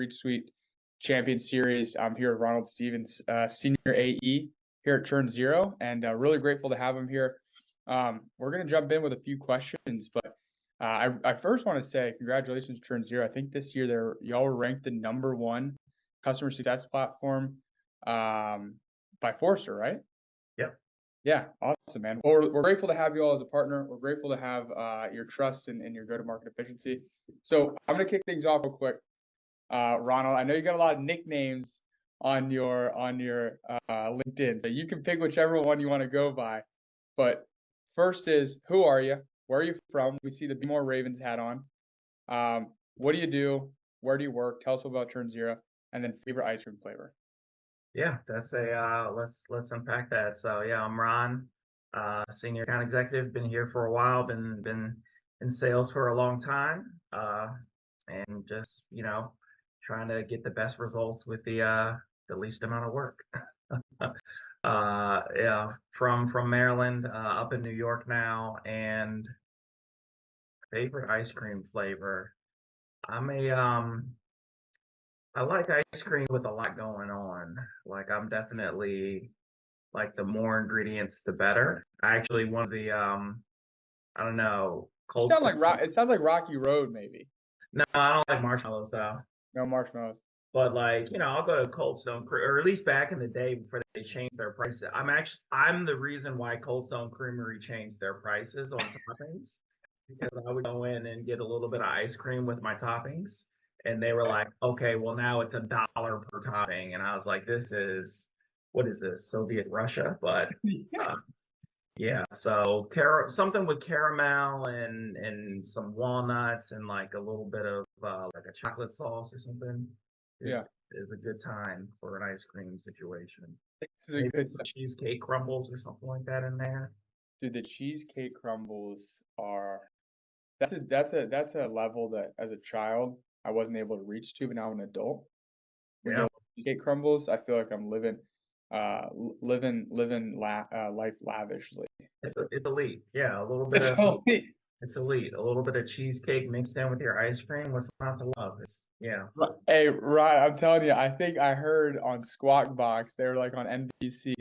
ReachSuite Champion Series. I'm here with Ronald Stephens, Senior AE here at ChurnZero, and really grateful to have him here. We're going to jump in with a few questions, but I first want to say congratulations to ChurnZero. I think this year y'all were ranked the #1 customer success platform by Forrester, right? Yep. Yeah, awesome, man. Well, we're grateful to have you all as a partner. We're grateful to have your trust and your go-to-market efficiency. So I'm going to kick things off real quick. Ronald, I know you got a lot of nicknames on your LinkedIn, so you can pick whichever one you want to go by. But first is, who are you? Where are you from? We see the Be More Ravens hat on. What do you do? Where do you work? Tell us about ChurnZero, and then favorite ice cream flavor. Yeah, that's let's unpack that. So yeah, I'm Ron, senior account executive. Been here for a while. Been in sales for a long time, and just trying to get the best results with the least amount of work. Yeah, from Maryland, up in New York now, and favorite ice cream flavor. I like ice cream with a lot going on. Like I'm definitely like the more ingredients, the better. I actually one of the I don't know, You sound like it sounds like Rocky Road, maybe. No, I don't like marshmallows though. No marshmallows. But like, I'll go to Cold Stone, or at least back in the day before they changed their prices. I'm the reason why Cold Stone Creamery changed their prices on toppings, because I would go in and get a little bit of ice cream with my toppings, and they were like, okay, well now it's $1 per topping, and I was like, what is this, Soviet Russia? But yeah, so something with caramel and some walnuts and like a little bit of like a chocolate sauce or something is a good time for an ice cream situation. Maybe good cheesecake crumbles or something like that in there. Dude, the cheesecake crumbles are that's a level that as a child I wasn't able to reach to, but now I'm an adult. When you cheesecake crumbles, I feel like I'm living life lavishly. It's elite. Yeah, a little bit of it's elite. A little bit of cheesecake mixed in with your ice cream. What's not to love? Yeah. Hey, Ryan, I'm telling you, I think I heard on Squawk Box, they were like on NBC,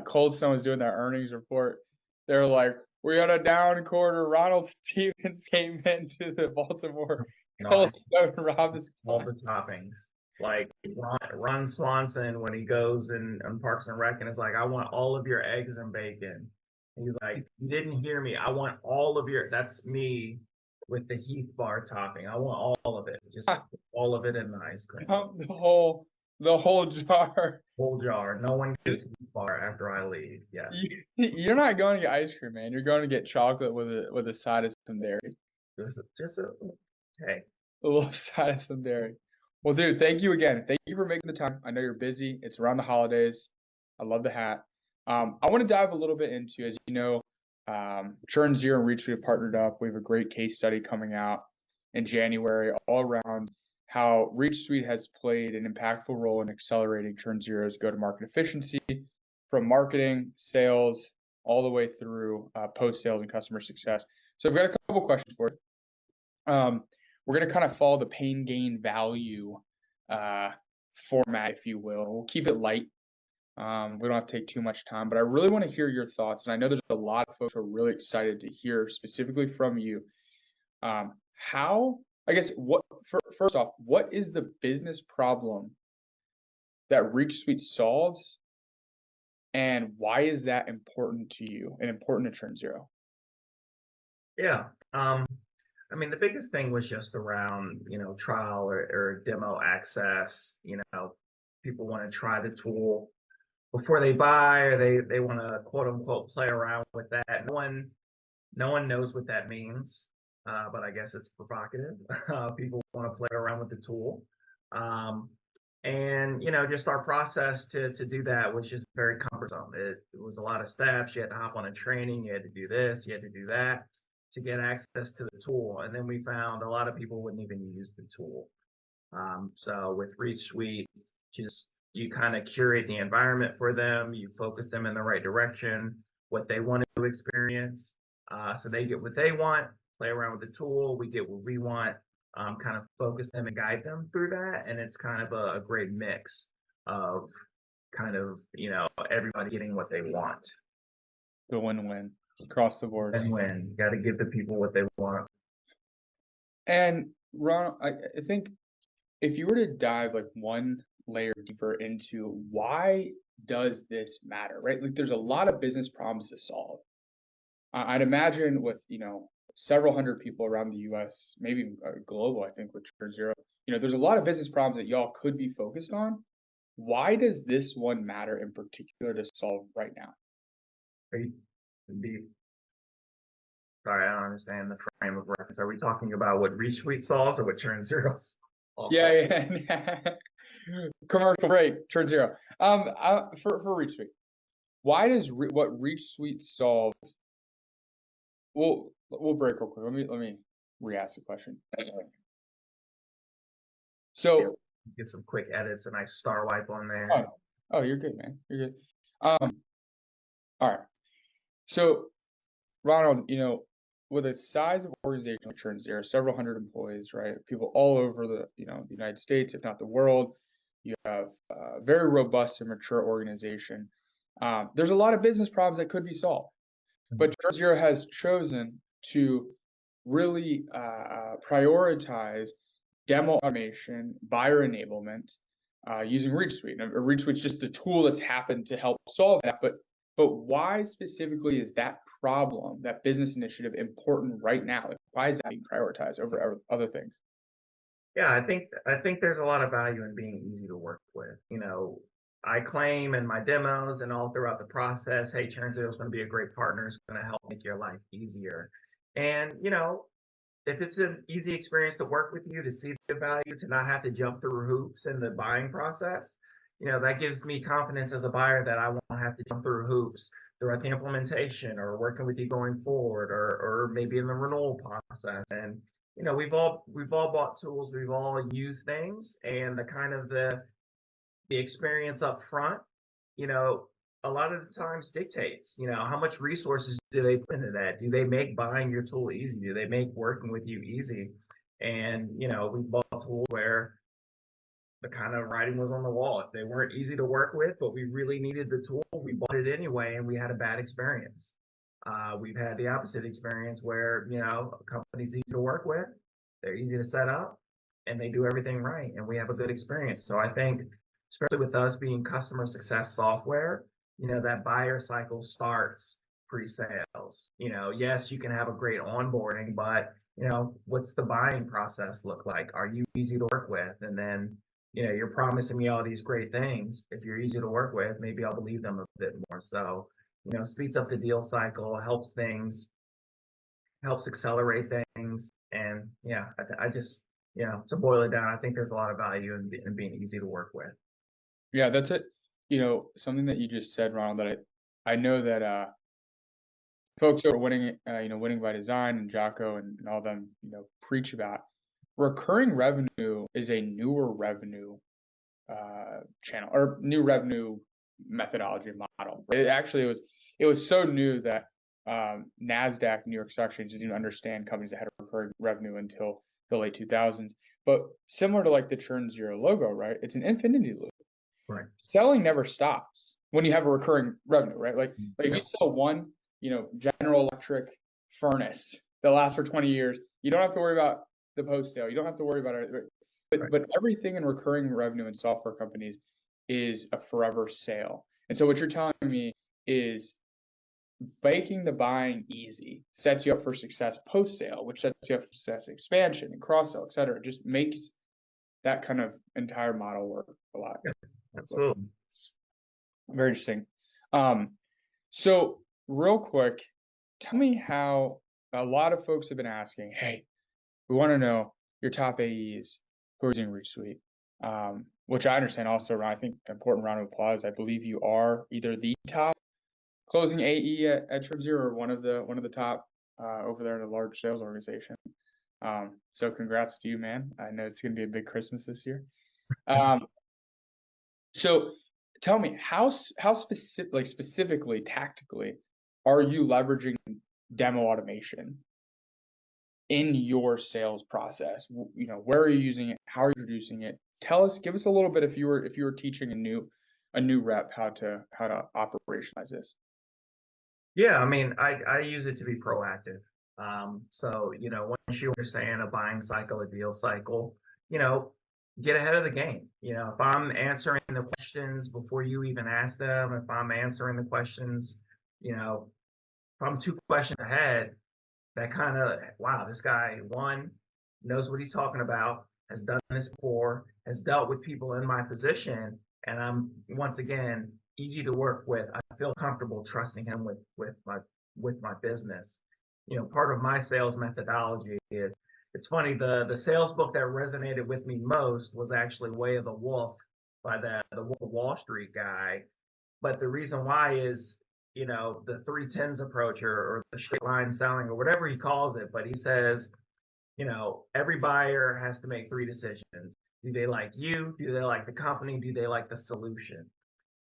Cold Stone was doing their earnings report. They were like, we had a down quarter. Ronald Stephens came into the Baltimore Cold Stone and robbed us all the toppings. Like Ron Swanson, when he goes in on Parks and Rec and is like, I want all of your eggs and bacon. He's like, you didn't hear me. I want all of that's me with the Heath bar topping. I want all of it. Just all of it in the ice cream. The whole jar. Whole jar. No one gets Heath bar after I leave. Yeah. You're not going to get ice cream, man. You're going to get chocolate with a side of some dairy. Just a little side of some dairy. Well, dude, thank you again. Thank you for making the time. I know you're busy. It's around the holidays. I love the hat. I want to dive a little bit into, as you know, ChurnZero and ReachSuite have partnered up. We have a great case study coming out in January all around how ReachSuite has played an impactful role in accelerating ChurnZero's go-to-market efficiency from marketing, sales, all the way through post-sales and customer success. So I've got a couple questions for you. We're going to kind of follow the pain, gain, value format, if you will. We'll keep it light. We don't have to take too much time, but I really want to hear your thoughts. And I know there's a lot of folks who are really excited to hear specifically from you. First off, what is the business problem that ReachSuite solves? And why is that important to you and important to ChurnZero? Yeah. I mean, the biggest thing was just around, trial or demo access. People want to try the tool before they buy, or they want to quote unquote play around with that. No one knows what that means, but I guess it's provocative. People want to play around with the tool. And just our process to do that was just very cumbersome. It was a lot of steps. You had to hop on a training, you had to do this, you had to do that to get access to the tool. And then we found a lot of people wouldn't even use the tool. So with ReachSuite, you kind of curate the environment for them, you focus them in the right direction, what they want to experience. So they get what they want, play around with the tool, we get what we want. kind of focus them and guide them through that. And it's kind of a great mix of kind of, everybody getting what they want. The win-win across the board. And when you got to give the people what they want. And Ron, I think if you were to dive like one layer deeper into why does this matter, right? Like there's a lot of business problems to solve. I'd imagine with, several hundred people around the US, maybe even global, I think with ChurnZero, there's a lot of business problems that y'all could be focused on. Why does this one matter in particular to solve right now? Sorry, I don't understand the frame of reference. Are we talking about what ReachSuite solves or what ChurnZero solves? Yeah. Commercial break, ChurnZero. For ReachSuite, why does what ReachSuite solves? We'll break real quick. Let me re-ask the question. So get some quick edits, a nice star wipe on there. Oh, you're good, man. You're good. All right. So Ronald, with a size of organization like ChurnZero, several hundred employees, right? People all over the the United States, if not the world. You have a very robust and mature organization. There's a lot of business problems that could be solved, but ChurnZero has chosen to really prioritize demo automation, buyer enablement, using ReachSuite. And ReachSuite's just the tool that's happened to help solve that. But why specifically is that problem, that business initiative, important right now? Like, why is that being prioritized over other things? Yeah, I think there's a lot of value in being easy to work with. I claim in my demos and all throughout the process, hey, ChurnZero is going to be a great partner. It's going to help make your life easier. And if it's an easy experience to work with you, to see the value, to not have to jump through hoops in the buying process, that gives me confidence as a buyer that I won't have to jump through hoops throughout the implementation or working with you going forward or maybe in the renewal process. And we've all bought tools, we've all used things, and the experience up front, a lot of the times dictates, how much resources do they put into that? Do they make buying your tool easy? Do they make working with you easy? And, we bought tools where the kind of writing was on the wall. If they weren't easy to work with, but we really needed the tool, we bought it anyway, and we had a bad experience. We've had the opposite experience where, a company's easy to work with, they're easy to set up, and they do everything right, and we have a good experience. So I think, especially with us being customer success software, that buyer cycle starts pre-sales. Yes, you can have a great onboarding, but what's the buying process look like? Are you easy to work with? And then, you're promising me all these great things. If you're easy to work with, maybe I'll believe them a bit more. So, speeds up the deal cycle, helps accelerate things. And yeah, I just, to boil it down, I think there's a lot of value in being easy to work with. Yeah, that's it. Something that you just said, Ronald, that I know that folks who are winning, winning by design, and Jocko and all them, preach about. Recurring revenue is a newer revenue channel or new revenue methodology model. It was so new that NASDAQ, New York Stock Exchange, didn't even understand companies that had recurring revenue until the late 2000s. But similar to like the ChurnZero logo, right? It's an infinity loop. Right. Selling never stops when you have a recurring revenue, right? Like if you sell one, General Electric furnace that lasts for 20 years, you don't have to worry about the post sale. You don't have to worry about it. But everything in recurring revenue in software companies is a forever sale. And so what you're telling me is making the buying easy sets you up for success post sale, which sets you up for success expansion and cross sell, et cetera. It just makes that kind of entire model work a lot. Yeah, absolutely. Very interesting. So real quick, tell me how a lot of folks have been asking, hey, we want to know your top AEs who are using ReachSuite, which I understand also, I think important round of applause. I believe you are either the top closing AE at ChurnZero or one of the top over there in a large sales organization. So congrats to you, man. I know it's going to be a big Christmas this year. So tell me how specifically tactically are you leveraging demo automation in your sales process? You know, where are you using it? How are you introducing it? Give us a little bit if you were teaching a new rep how to operationalize this. Yeah, I mean, I use it to be proactive. So, once you understand a buying cycle, a deal cycle, you know, get ahead of the game. If I'm answering the questions before you even ask them, if I'm answering the questions, if I'm 2 questions ahead, that kind of, wow, this guy, one, knows what he's talking about, has done this before, has dealt with people in my position, and I'm, once again, easy to work with. I feel comfortable trusting him with my business. Part of my sales methodology is, it's funny, the sales book that resonated with me most was actually Way of the Wolf by the Wolf of Wall Street guy. But the reason why is, the 3 10s approach, or the straight line selling, or whatever he calls it. But he says, every buyer has to make 3 decisions. Do they like you? Do they like the company? Do they like the solution?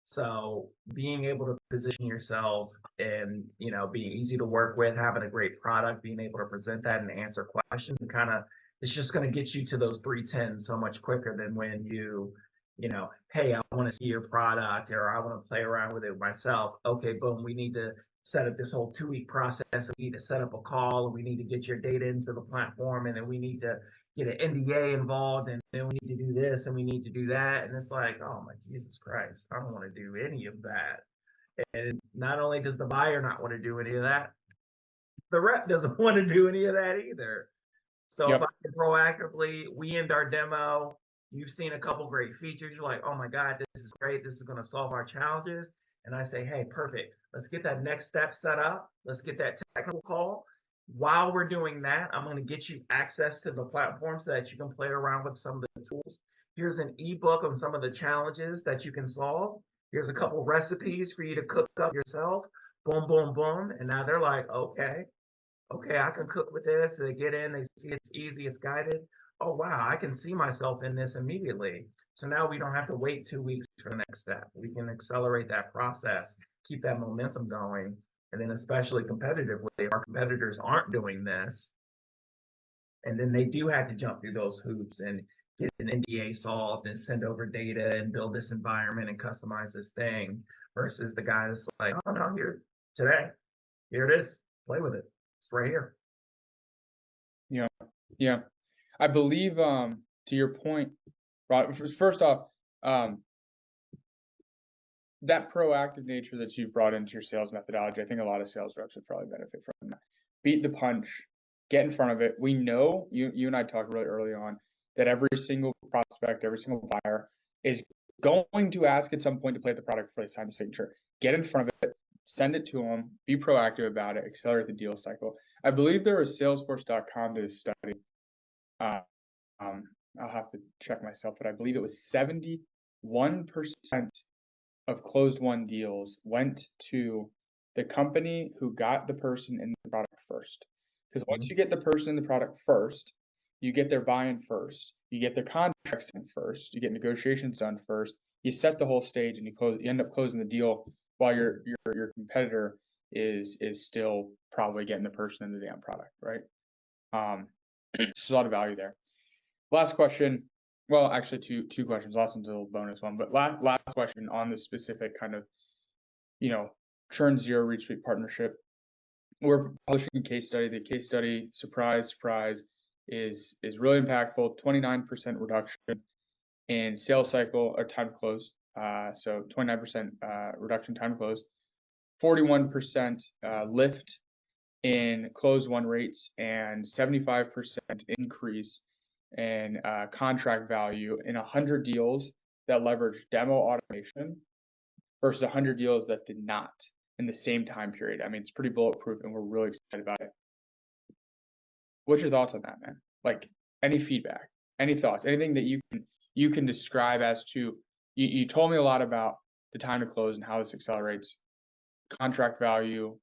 So being able to position yourself and, being easy to work with, having a great product, being able to present that and answer questions, and kind of, it's just going to get you to those 3 10s so much quicker than when hey, I want to see your product, or I want to play around with it myself. Okay, boom, we need to set up this whole 2 week process. We need to set up a call, and we need to get your data into the platform, and then we need to get an NDA involved, and then we need to do this, and we need to do that. And it's like, oh my Jesus Christ, I don't want to do any of that. And not only does the buyer not want to do any of that, the rep doesn't want to do any of that either. So if I Yep. can proactively, we end our demo, you've seen a couple great features, you're like, oh my God, this is great, this is going to solve our challenges. And I say, hey, perfect. Let's get that next step set up. Let's get that technical call. While we're doing that, I'm going to get you access to the platform so that you can play around with some of the tools. Here's an ebook on some of the challenges that you can solve. Here's a couple recipes for you to cook up yourself. Boom, boom, boom. And now they're like, okay, I can cook with this. They get in, they see it's easy, it's guided. Oh, wow, I can see myself in this immediately. So now we don't have to wait 2 weeks for the next step. We can accelerate that process, keep that momentum going. And then, especially competitively, our competitors aren't doing this. And then they do have to jump through those hoops and get an NDA solved and send over data and build this environment and customize this thing, versus the guy that's like, oh, no, here it is, play with it. It's right here. Yeah. Yeah. I believe to your point, Rod, first off, that proactive nature that you've brought into your sales methodology, I think a lot of sales reps would probably benefit from that. Beat the punch, get in front of it. We know, you and I talked really early on, that every single prospect, every single buyer is going to ask at some point to play the product before they sign the signature. Get in front of it, send it to them, be proactive about it, accelerate the deal cycle. I believe there was Salesforce.com did a study. I'll have to check myself, but I believe it was 71% of closed won deals went to the company who got the person in the product first. Because once you get the person in the product first, you get their buy-in first, you get their contracts in first, you get negotiations done first, you set the whole stage, and you end up closing the deal while your competitor is still probably getting the person in the damn product, right? There's a lot of value there. Last question. Well, actually, two questions. Last one's a little bonus one, but last question on the specific kind of, ChurnZero ReachSuite partnership. We're publishing a case study. The case study, surprise, is really impactful. 29% reduction in sales cycle or time to close. So 29% reduction time to close. 41% lift in close won rates, and 75% increase in contract value in 100 deals that leverage demo automation versus 100 deals that did not in the same time period. I mean, it's pretty bulletproof, and we're really excited about it. What's your thoughts on that, man? Like, any feedback, any thoughts, anything that you can describe as to, you told me a lot about the time to close and how this accelerates contract value,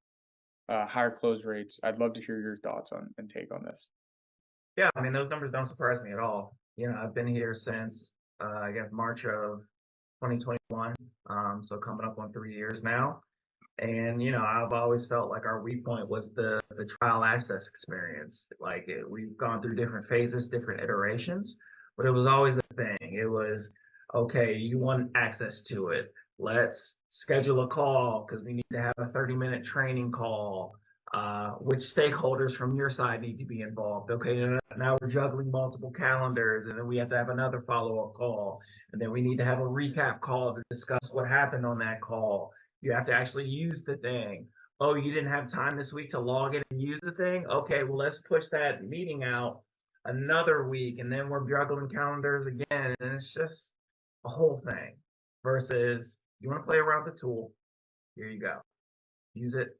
higher close rates. I'd love to hear your thoughts on and take on this. Yeah, I mean, those numbers don't surprise me at all. I've been here since I guess March of 2021, so coming up on 3 years now. And, I've always felt like our weak point was the trial access experience. Like we've gone through different phases, different iterations, but it was always the thing. It was, okay, you want access to it. Let's schedule a call because we need to have a 30-minute training call. Which stakeholders from your side need to be involved? Okay, now we're juggling multiple calendars, and then we have to have another follow-up call, and then we need to have a recap call to discuss what happened on that call. You have to actually use the thing. Oh, you didn't have time this week to log in and use the thing? Okay, well, let's push that meeting out another week, and then we're juggling calendars again, and it's just a whole thing. Versus, you want to play around with the tool, here you go. Use it,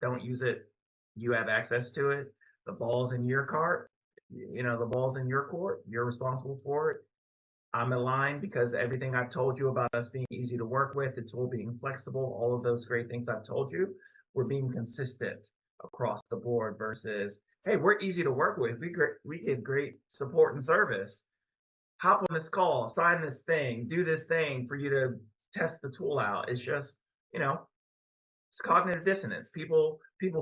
don't use it, you have access to it. The ball's in your court, the ball's in your court, you're responsible for it. I'm aligned because everything I've told you about us being easy to work with, the tool being flexible, all of those great things I've told you, we're being consistent across the board versus, hey, we're easy to work with. We give great support and service. Hop on this call, sign this thing, do this thing for you to test the tool out. It's just, it's cognitive dissonance. People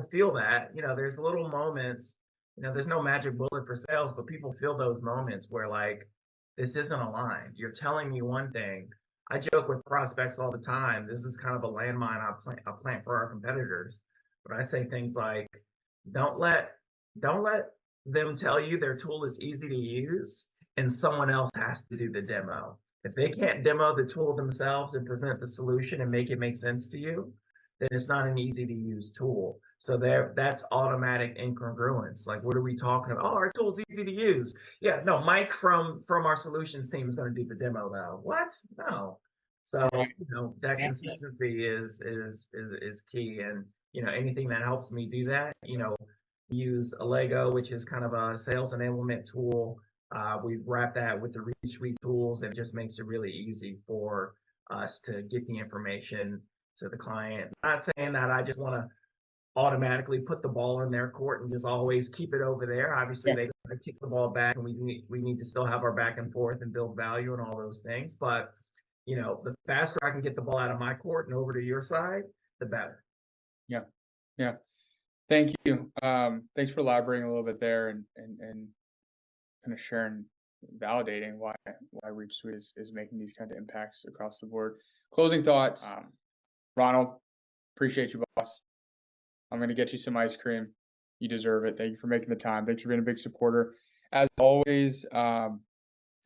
feel that, there's little moments, there's no magic bullet for sales, but people feel those moments where like, this isn't aligned. You're telling me one thing. I joke with prospects all the time. This is kind of a landmine I plant for our competitors. But I say things like, don't let them tell you their tool is easy to use and someone else has to do the demo. If they can't demo the tool themselves and present the solution and make it make sense to you, then it's not an easy to use tool. So that's automatic incongruence. Like, what are we talking about? Oh, our tool's easy to use. Yeah, no, Mike from our solutions team is going to do the demo though. What? No. So, that consistency is key. And, anything that helps me do that, use Allego, which is kind of a sales enablement tool. We've wrapped that with the ReachSuite tools, and it just makes it really easy for us to get the information to the client. Not saying that I just want to automatically put the ball in their court and just always keep it over there. Obviously, they kick the ball back, and we need to still have our back and forth and build value and all those things. But the faster I can get the ball out of my court and over to your side, the better. Yeah. Thank you. Thanks for elaborating a little bit there and kind of sharing, validating why ReachSuite is making these kind of impacts across the board. Closing thoughts. Ronald, appreciate you, boss. I'm going to get you some ice cream. You deserve it. Thank you for making the time. Thanks for being a big supporter. As always, for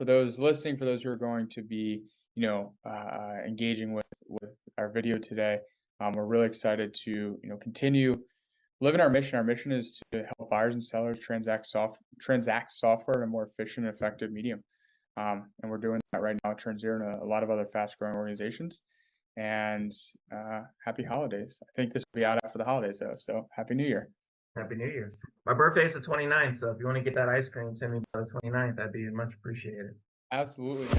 those listening, for those who are going to be, engaging with our video today, we're really excited to, continue living our mission. Our mission is to help buyers and sellers transact software in a more efficient and effective medium. And we're doing that right now at ChurnZero and a lot of other fast-growing organizations. And happy holidays. I think this will be out after the holidays though, so happy New Year. Happy New Year. My birthday's the 29th, so if you want to get that ice cream, send me by the 29th. That'd be much appreciated. Absolutely, man.